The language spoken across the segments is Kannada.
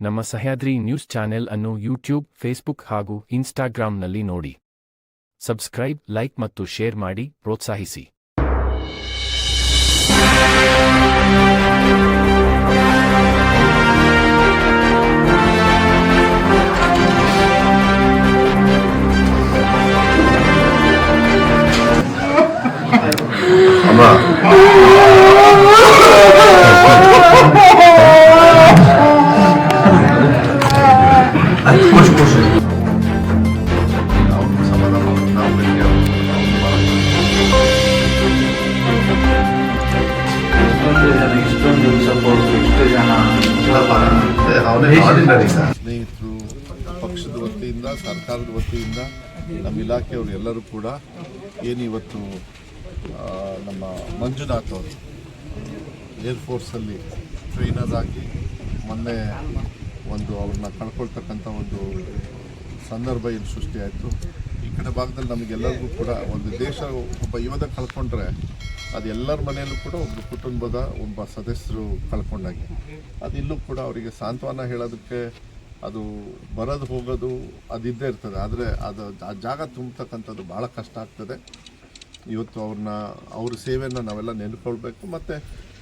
ನಮ್ಮ ಸಹ್ಯಾದ್ರಿ ನ್ಯೂಸ್ ಚಾನೆಲ್ ಅನ್ನು ಯೂಟ್ಯೂಬ್, ಫೇಸ್ಬುಕ್ ಹಾಗೂ ಇನ್ಸ್ಟಾಗ್ರಾಂನಲ್ಲಿ ನೋಡಿ. ಸಬ್ಸ್ಕ್ರೈಬ್, ಲೈಕ್ ಮತ್ತು ಶೇರ್ ಮಾಡಿ ಪ್ರೋತ್ಸಾಹಿಸಿ. ಸ್ನೇಹಿತರು, ಪಕ್ಷದ ವತಿಯಿಂದ, ಸರ್ಕಾರದ ವತಿಯಿಂದ ನಮ್ಮ ಇಲಾಖೆಯವರು ಎಲ್ಲರೂ ಕೂಡ ಏನಿವತ್ತು ನಮ್ಮ ಮಂಜುನಾಥ್ ಅವರು ಏರ್ಫೋರ್ಸಲ್ಲಿ ಟ್ರೈನರ್ ಆಗಿ ಮೊನ್ನೆ ಅವ್ರನ್ನ ಕಳ್ಕೊಳ್ತಕ್ಕಂಥ ಒಂದು ಸಂದರ್ಭ ಇಲ್ಲಿ ಸೃಷ್ಟಿಯಾಯಿತು. ಈ ಕಡೆ ಭಾಗದಲ್ಲಿ ನಮಗೆಲ್ಲರಿಗೂ ಕೂಡ ಒಂದು ದೇಶ ಒಬ್ಬ ಯೋಧ ಕಳ್ಕೊಂಡ್ರೆ ಅದು ಎಲ್ಲರ ಮನೆಯಲ್ಲೂ ಕೂಡ ಒಬ್ಬ ಕುಟುಂಬದ ಒಬ್ಬ ಸದಸ್ಯರು ಕಳ್ಕೊಂಡಾಗೆ. ಅದು ಇಲ್ಲೂ ಕೂಡ ಅವರಿಗೆ ಸಾಂತ್ವನ ಹೇಳೋದಕ್ಕೆ ಅದು ಬರೋದು ಹೋಗೋದು ಅದಿದ್ದೇ ಇರ್ತದೆ. ಆದರೆ ಆ ಜಾಗ ತುಂಬತಕ್ಕಂಥದ್ದು ಭಾಳ ಕಷ್ಟ ಆಗ್ತದೆ. ಇವತ್ತು ಅವ್ರ ಸೇವೆಯನ್ನು ನಾವೆಲ್ಲ ನೆನ್ಕೊಳ್ಬೇಕು. ಮತ್ತು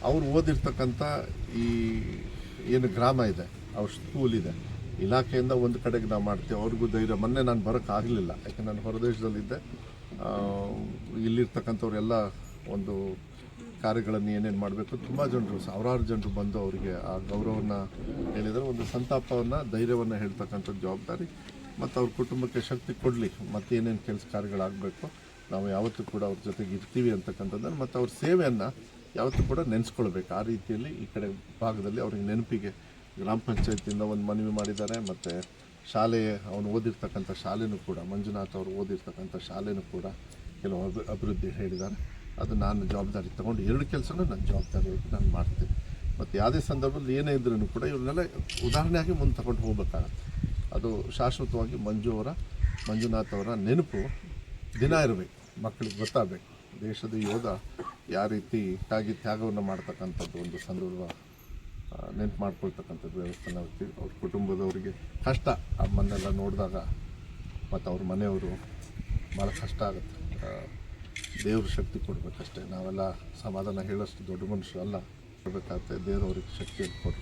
ಅವ್ರು ಓದಿರ್ತಕ್ಕಂಥ ಈ ಏನು ಗ್ರಾಮ ಇದೆ, ಅವ್ರ ಸ್ಕೂಲ್ ಇದೆ, ಇಲಾಖೆಯಿಂದ ಒಂದು ಕಡೆಗೆ ನಾವು ಮಾಡ್ತೇವೆ. ಅವ್ರಿಗೂ ಧೈರ್ಯ. ಮೊನ್ನೆ ನಾನು ಬರೋಕ್ಕಾಗಲಿಲ್ಲ, ಯಾಕೆ ನಾನು ಹೊರದೇಶದಲ್ಲಿದ್ದೆ. ಇಲ್ಲಿರ್ತಕ್ಕಂಥವ್ರೆಲ್ಲ ಒಂದು ಕಾರ್ಯಗಳನ್ನು ಏನೇನು ಮಾಡಬೇಕು, ತುಂಬ ಜನರು, ಸಾವಿರಾರು ಜನರು ಬಂದು ಅವರಿಗೆ ಆ ಗೌರವವನ್ನು ಹೇಳಿದರೆ ಒಂದು ಸಂತಾಪವನ್ನು, ಧೈರ್ಯವನ್ನು ಹೇಳ್ತಕ್ಕಂಥ ಜವಾಬ್ದಾರಿ. ಮತ್ತು ಅವ್ರ ಕುಟುಂಬಕ್ಕೆ ಶಕ್ತಿ ಕೊಡಲಿ, ಮತ್ತು ಏನೇನು ಕೆಲಸ ಕಾರ್ಯಗಳಾಗಬೇಕು ನಾವು ಯಾವತ್ತೂ ಕೂಡ ಅವ್ರ ಜೊತೆಗೆ ಇರ್ತೀವಿ ಅಂತಕ್ಕಂಥದ್ದನ್ನು, ಮತ್ತು ಅವ್ರ ಸೇವೆಯನ್ನು ಯಾವತ್ತೂ ಕೂಡ ನೆನೆಸ್ಕೊಳ್ಬೇಕು. ಆ ರೀತಿಯಲ್ಲಿ ಈ ಕಡೆ ಭಾಗದಲ್ಲಿ ಅವ್ರಿಗೆ ನೆನಪಿಗೆ ಗ್ರಾಮ ಪಂಚಾಯತಿಯಿಂದ ಒಂದು ಮನವಿ ಮಾಡಿದ್ದಾರೆ. ಮತ್ತು ಶಾಲೆ, ಅವನು ಓದಿರ್ತಕ್ಕಂಥ ಶಾಲೆನೂ ಕೂಡ, ಮಂಜುನಾಥ್ ಅವರು ಓದಿರ್ತಕ್ಕಂಥ ಶಾಲೆನೂ ಕೂಡ ಕೆಲವು ಅಭಿವೃದ್ಧಿ ಹೇಳಿದ್ದಾರೆ. ಅದು ನಾನು ಜವಾಬ್ದಾರಿ ತೊಗೊಂಡು 2 ಕೆಲಸನೂ ನನ್ನ ಜವಾಬ್ದಾರಿಯಾಗಿ ನಾನು ಮಾಡ್ತೀನಿ. ಮತ್ತು ಯಾವುದೇ ಸಂದರ್ಭದಲ್ಲಿ ಏನೇ ಇದ್ರೂ ಕೂಡ ಇವ್ರನ್ನೆಲ್ಲ ಉದಾಹರಣೆಯಾಗಿ ಮುಂದೆ ತಗೊಂಡು ಹೋಗ್ಬೇಕಾಗತ್ತೆ. ಅದು ಶಾಶ್ವತವಾಗಿ ಮಂಜುನಾಥ್ ಅವರ ನೆನಪು ದಿನ ಇರಬೇಕು, ಮಕ್ಕಳಿಗೆ ಗೊತ್ತಾಗಬೇಕು. ದೇಶದ ಯೋಧ ಯಾವ ರೀತಿಯಾಗಿ ತ್ಯಾಗವನ್ನು ಮಾಡ್ತಕ್ಕಂಥದ್ದು ಒಂದು ಸಂದರ್ಭ ನೆನಪು ಮಾಡ್ಕೊಳ್ತಕ್ಕಂಥದ್ದು ವ್ಯವಸ್ಥೆ ನಾವು ಅವ್ರ ಕುಟುಂಬದವರಿಗೆ ಕಷ್ಟ ಅಮ್ಮನ್ನೆಲ್ಲ ನೋಡಿದಾಗ, ಮತ್ತು ಅವ್ರ ಮನೆಯವರು ಭಾಳ ಕಷ್ಟ ಆಗುತ್ತೆ. ದೇವ್ರ ಶಕ್ತಿ ಕೊಡಬೇಕಷ್ಟೇ. ನಾವೆಲ್ಲ ಸಮಾಧಾನ ಹೇಳೋಷ್ಟು ದೊಡ್ಡ ಮನುಷ್ಯರು ಅಲ್ಲ. ಕೊಡಬೇಕಾಗುತ್ತೆ. ದೇವ್ರವ್ರಿಗೆ ಶಕ್ತಿಯನ್ನು ಕೊಡಿ.